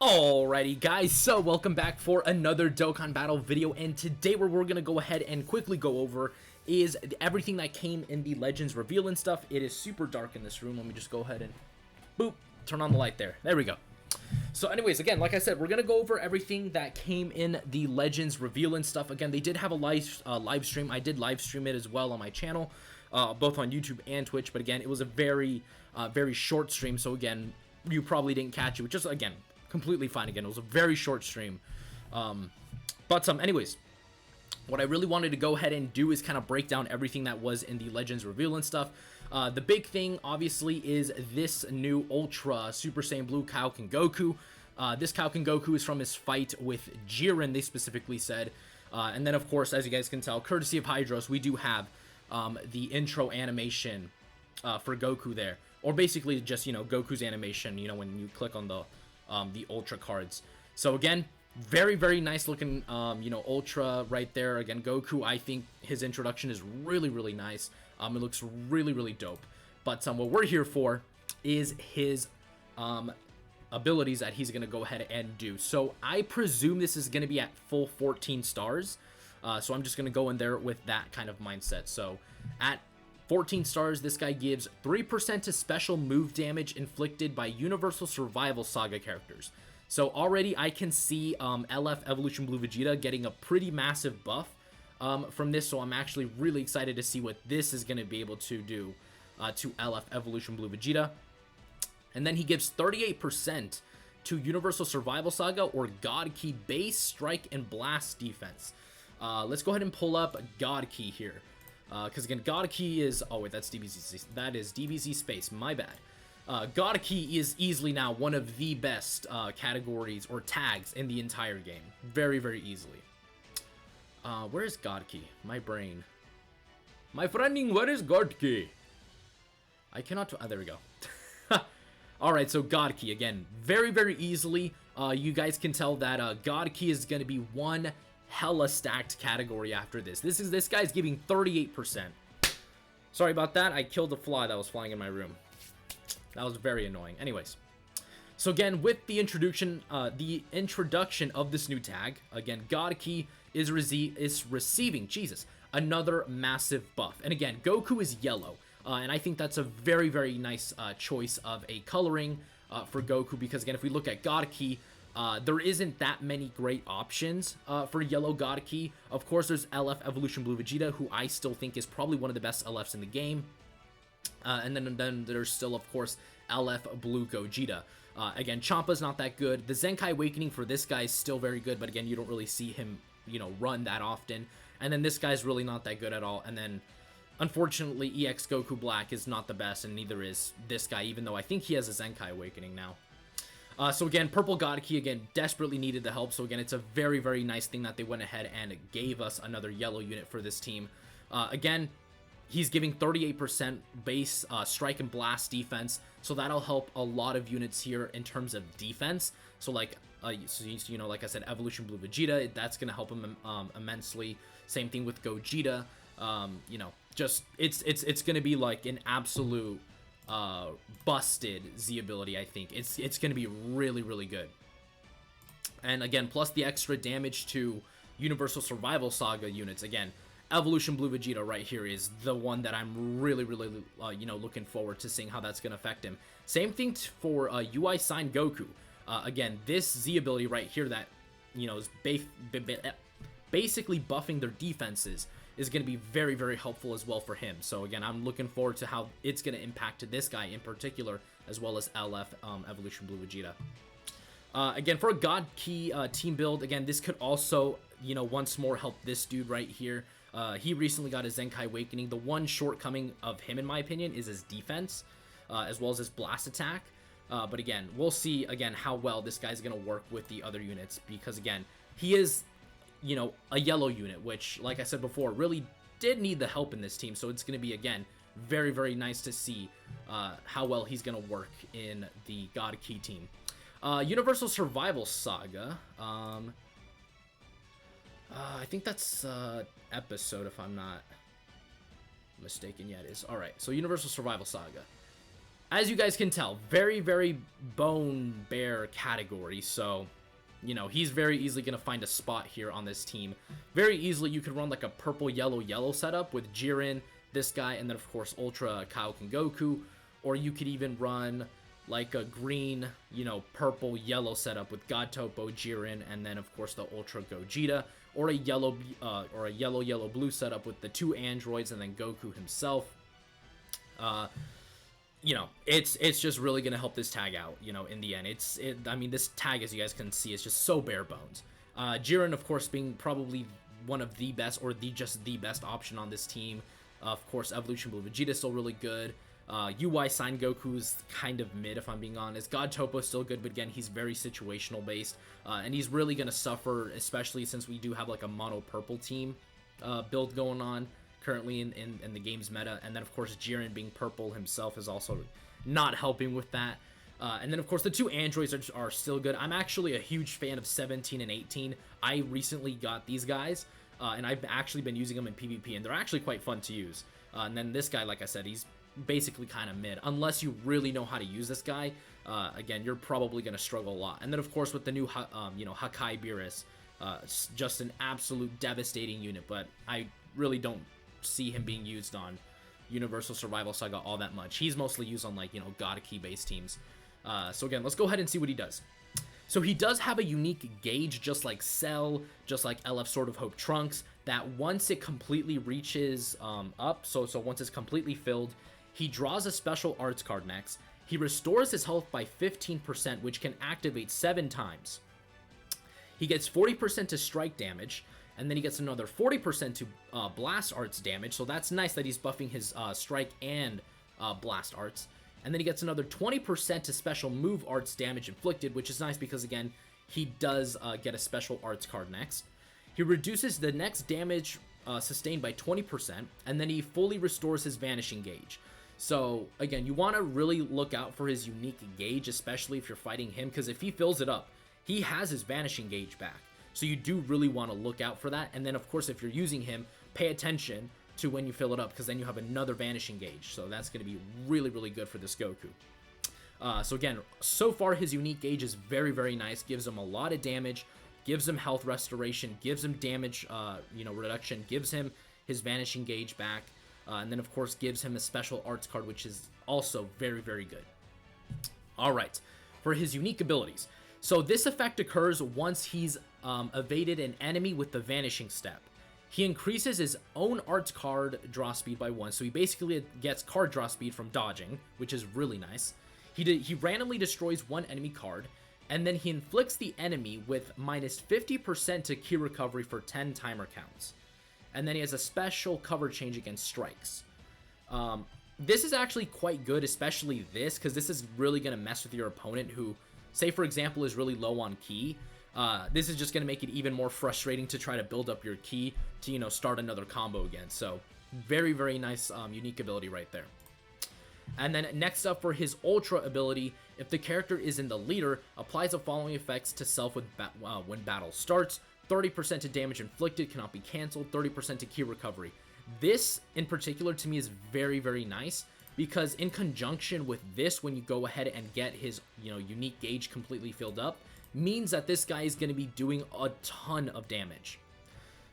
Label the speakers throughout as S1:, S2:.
S1: Alrighty guys, so welcome back for another Dokkan Battle video, and today we're going to go ahead and quickly go over is everything that came in the Legends reveal and stuff. It is super dark in this room. Let me just go ahead and boop, turn on the light there. There we go. So anyways, again, like I said, we're going to go over everything that came in the Legends reveal and stuff. Again, they did have a live stream. I did live stream it as well on my channel, both on YouTube and Twitch, but again, it was a very short stream, so again, you probably didn't catch it, which is, again, completely fine. Again, it was a very short stream, anyways, what I really wanted to go ahead and do is kind of break down everything that was in the Legends reveal and stuff. The big thing obviously is this new Ultra Super Saiyan Blue Kioken Goku. This Kioken Goku is from his fight with Jiren, they specifically said, and then of course, as you guys can tell, courtesy of Hydros, we do have the intro animation for Goku there, or basically just, you know, Goku's animation, you know, when you click on the Ultra cards. So again, very nice looking, you know, Ultra right there. Again, Goku, I think his introduction is really nice. It looks really dope. But what we're here for is his abilities that he's gonna go ahead and do. So I presume this is gonna be at full 14 stars. So I'm just gonna go in there with that kind of mindset. So at 14 stars, this guy gives 3% to special move damage inflicted by Universal Survival Saga characters. So already I can see LF Evolution Blue Vegeta getting a pretty massive buff from this, so I'm actually really excited to see what this is going to be able to do to LF Evolution Blue Vegeta. And then he gives 38% to Universal Survival Saga or God Ki base, strike, and blast defense. Let's go ahead and pull up God Ki here. Because again, God Ki is, oh wait, that's DBZ, that is DBZ Space, my bad. God Ki is easily now one of the best categories or tags in the entire game. Very easily. Where is God Ki? My brain. My friending, where is God Ki? I cannot, there we go. Alright, so God Ki, again, very easily. You guys can tell that God Ki is going to be one hella stacked category after this. This guy's giving 38%. Sorry about that. I killed a fly that was flying in my room. That was very annoying. Anyways, so again, with the introduction of this new tag, again, God Ki is receiving, Jesus, another massive buff. And again, Goku is yellow, and I think that's a very nice choice of a coloring for Goku, because again, if we look at God Ki, there isn't that many great options for yellow God Ki. Of course, there's LF Evolution Blue Vegeta, who I still think is probably one of the best LFs in the game. And then there's still, of course, LF Blue Gogeta. Again, Champa's not that good. The Zenkai Awakening for this guy is still very good, but again, you don't really see him, you know, run that often. And then this guy's really not that good at all. And then, unfortunately, EX Goku Black is not the best, and neither is this guy, even though I think he has a Zenkai Awakening now. So again, Purple God Ki, again, desperately needed the help. So again, it's a very nice thing that they went ahead and gave us another yellow unit for this team. Again, he's giving 38% base strike and blast defense, so that'll help a lot of units here in terms of defense. So like, you know, like I said, Evolution Blue Vegeta, that's gonna help him immensely. Same thing with Gogeta. You know, just it's gonna be like an absolute busted Z ability. I think it's gonna be really good. And again, plus the extra damage to Universal Survival Saga units. Again, Evolution Blue Vegeta right here is the one that I'm really you know, looking forward to seeing how that's gonna affect him. Same thing for UI Sign Goku. Again, this Z ability right here that, you know, is basically buffing their defenses is going to be very helpful as well for him. So again, I'm looking forward to how it's going to impact this guy in particular, as well as LF Evolution Blue Vegeta. Again, for a God Ki team build, again, this could also, you know, once more help this dude right here. He recently got his Zenkai Awakening. The one shortcoming of him, in my opinion, is his defense, as well as his blast attack. But again, we'll see, again, how well this guy's going to work with the other units, because again, he is, you know, a yellow unit, which, like I said before, really did need the help in this team. So it's going to be, again, very nice to see how well he's going to work in the God Ki team. Universal Survival Saga. I think that's episode, if I'm not mistaken. Yeah, it is. All right, so Universal Survival Saga. as you guys can tell, very, very bone bear category. So, you know, he's very easily going to find a spot here on this team. Very easily, you could run like a purple, yellow, yellow setup with Jiren, this guy, and then, of course, Ultra Kioken Goku. Or you could even run like a green, you know, purple, yellow setup with God Topo, Jiren, and then, of course, the Ultra Gogeta. Or a yellow, yellow, blue setup with the 2 androids and then Goku himself. You know, it's just really gonna help this tag out, you know, in the end. I mean, this tag, as you guys can see, is just so bare bones. Jiren, of course, being probably one of the best, or just the best option on this team. Of course, Evolution Blue Vegeta is still really good. UI Sign Goku's kind of mid, if I'm being honest. God Topo is still good, but again, he's very situational based, and he's really gonna suffer, especially since we do have like a mono purple team build going on currently in the game's meta. And then, of course, Jiren being purple himself is also not helping with that. And then, of course, the 2 androids are still good. I'm actually a huge fan of 17 and 18. I recently got these guys, and I've actually been using them in PvP, and they're actually quite fun to use. And then this guy, like I said, he's basically kind of mid. Unless you really know how to use this guy, again, you're probably going to struggle a lot. And then, of course, with the new, you know, Hakai Beerus, it's just an absolute devastating unit, but I really don't see him being used on Universal Survival Saga all that much. He's mostly used on, like, you know, God Key based teams. So again, let's go ahead and see what he does. So he does have a unique gauge, just like Cell, just like LF Sword of Hope Trunks, that once it completely reaches up, so once it's completely filled, he draws a special arts card next. He restores his health by 15%, which can activate 7 times. He gets 40% to strike damage, and then he gets another 40% to blast arts damage, so that's nice that he's buffing his strike and blast arts. And then he gets another 20% to special move arts damage inflicted, which is nice because, again, he does get a special arts card next. He reduces the next damage sustained by 20%, and then he fully restores his vanishing gauge. So, again, you want to really look out for his unique gauge, especially if you're fighting him, because if he fills it up, he has his vanishing gauge back. So you do really want to look out for that. And then, of course, if you're using him, pay attention to when you fill it up, because then you have another vanishing gauge. So that's going to be really, really good for this Goku. So again, so far his unique gauge is very, very nice. Gives him a lot of damage, gives him health restoration, gives him damage you know, reduction, gives him his vanishing gauge back, and then, of course, gives him a special arts card, which is also very, very good. All right, for his unique abilities. So this effect occurs once he's evaded an enemy with the vanishing step. He increases his own arts card draw speed by 1, so he basically gets card draw speed from dodging, which is really nice. He randomly destroys 1 enemy card, and then he inflicts the enemy with minus 50% to key recovery for 10 timer counts. And then he has a special cover change against strikes. This is actually quite good, especially this, because this is really going to mess with your opponent who, say for example, is really low on ki. This is just going to make it even more frustrating to try to build up your ki to, you know, start another combo again. So very, very nice unique ability right there. And then next up, for his Ultra ability, if the character is in the leader, applies the following effects to self when battle starts. 30% to damage inflicted, cannot be cancelled. 30% to ki recovery. This in particular to me is very, very nice, because in conjunction with this, when you go ahead and get his, you know, unique gauge completely filled up, means that this guy is going to be doing a ton of damage.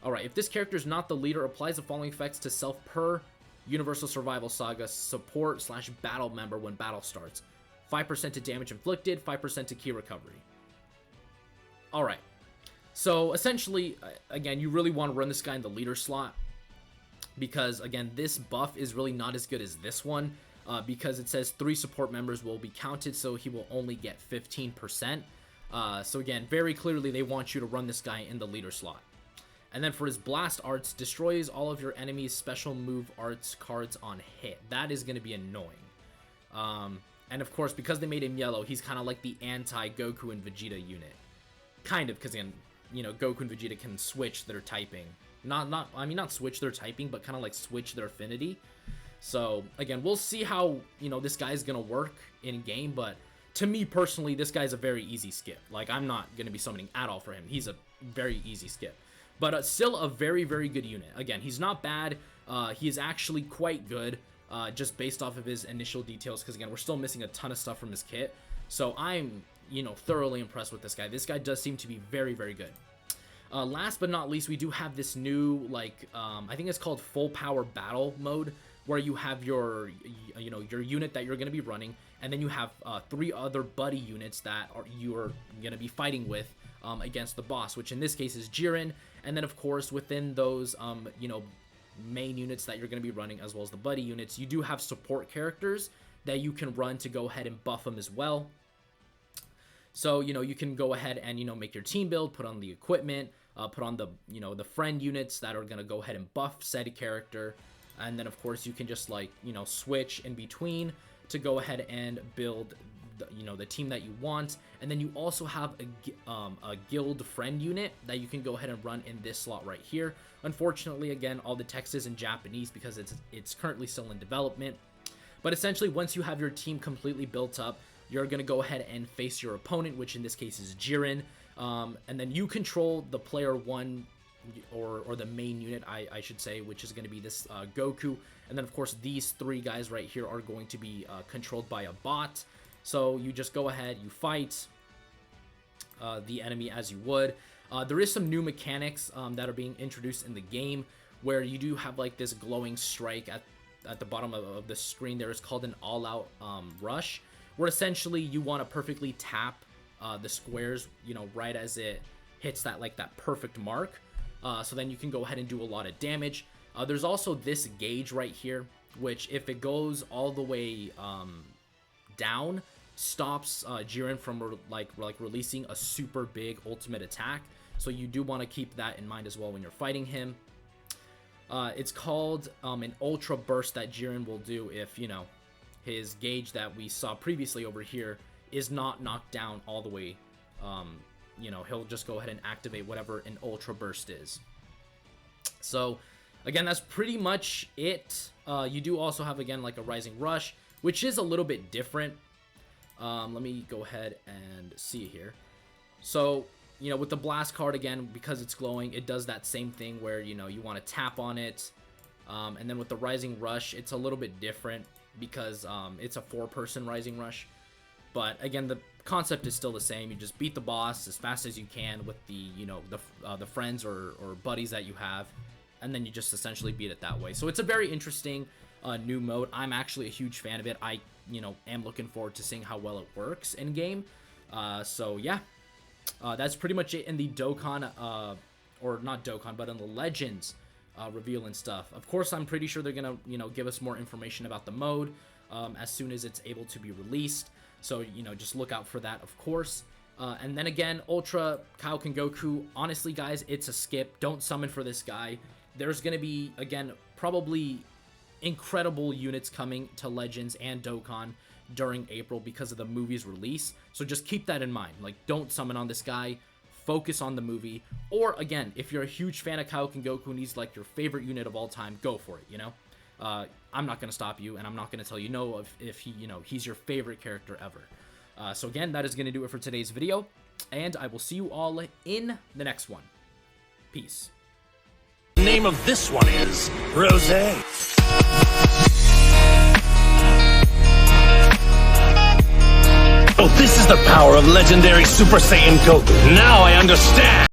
S1: Alright, if this character is not the leader, applies the following effects to self per Universal Survival Saga support / battle member when battle starts. 5% to damage inflicted, 5% to ki recovery. Alright, so essentially, again, you really want to run this guy in the leader slot, because, again, this buff is really not as good as this one, because it says 3 support members will be counted, so he will only get 15%. So again, very clearly they want you to run this guy in the leader slot. And then for his blast arts, destroys all of your enemies' special move arts cards on hit. That is going to be annoying. And of course, because they made him yellow, he's kind of like the anti-Goku and Vegeta unit. Kind of, because, again, you know, Goku and Vegeta can switch their typing. Not switch their typing, but kind of like switch their affinity. So again, we'll see how, you know, this guy's gonna work in game, but to me personally, this guy's a very easy skip. Like, I'm not gonna be summoning at all for him. He's a very easy skip, but still a very, very good unit. Again, he's not bad. He is actually quite good. just based off of his initial details, because again, we're still missing a ton of stuff from his kit. So I'm, thoroughly impressed with this guy. This guy does seem to be very, very good. Last but not least, we do have this new, I think it's called full power battle mode, where you have your unit that you're going to be running, and then you have 3 other buddy units that you're going to be fighting with against the boss, which in this case is Jiren. And then of course within those main units that you're going to be running, as well as the buddy units, you do have support characters that you can run to go ahead and buff them as well. So, you can go ahead and, make your team build, put on the equipment, put on the, the friend units that are going to go ahead and buff said character. And then, of course, you can just, switch in between to go ahead and build, the team that you want. And then you also have a guild friend unit that you can go ahead and run in this slot right here. Unfortunately, again, all the text is in Japanese because it's currently still in development. But essentially, once you have your team completely built up, you're going to go ahead and face your opponent, which in this case is Jiren. And then you control the player 1 or the main unit, I should say, which is going to be this Goku. And then, of course, these 3 guys right here are going to be controlled by a bot. So you just go ahead, you fight the enemy as you would. There is some new mechanics that are being introduced in the game, where you do have this glowing strike at the bottom of the screen. There is called an all-out rush, where essentially you want to perfectly tap the squares, right as it hits that perfect mark. So then you can go ahead and do a lot of damage. There's also this gauge right here, which if it goes all the way down, stops Jiren from releasing a super big ultimate attack. So you do want to keep that in mind as well when you're fighting him. It's called an ultra burst that Jiren will do if, his gauge that we saw previously over here is not knocked down all the way. He'll just go ahead and activate whatever an ultra burst is. So again, that's pretty much it. You do also have, again, a rising rush, which is a little bit different. Let me go ahead and see here. So, with the blast card, again, because it's glowing, it does that same thing where, you want to tap on it. And then with the rising rush, it's a little bit different because it's a 4-person rising rush. But again, the concept is still the same. You just beat the boss as fast as you can with the, the friends or buddies that you have, and then you just essentially beat it that way. So it's a very interesting new mode. I'm actually a huge fan of it. I, am looking forward to seeing how well it works in game. So yeah, that's pretty much it in the Dokkan, or not Dokkan, but in the Legends reveal and stuff. Of course, I'm pretty sure they're gonna, give us more information about the mode as soon as it's able to be released. So, just look out for that, of course. And then again, Ultra Kioken Goku, honestly, guys, it's a skip. Don't summon for this guy. There's going to be, again, probably incredible units coming to Legends and Dokkan during April because of the movie's release. So just keep that in mind. Don't summon on this guy. Focus on the movie. Or, again, if you're a huge fan of Kioken Goku and he's, your favorite unit of all time, go for it, I'm not going to stop you, and I'm not going to tell you no if he, he's your favorite character ever. So again, that is going to do it for today's video, and I will see you all in the next one. Peace.
S2: The name of this one is Rosé. Oh, this is the power of legendary Super Saiyan Goku. Now I understand.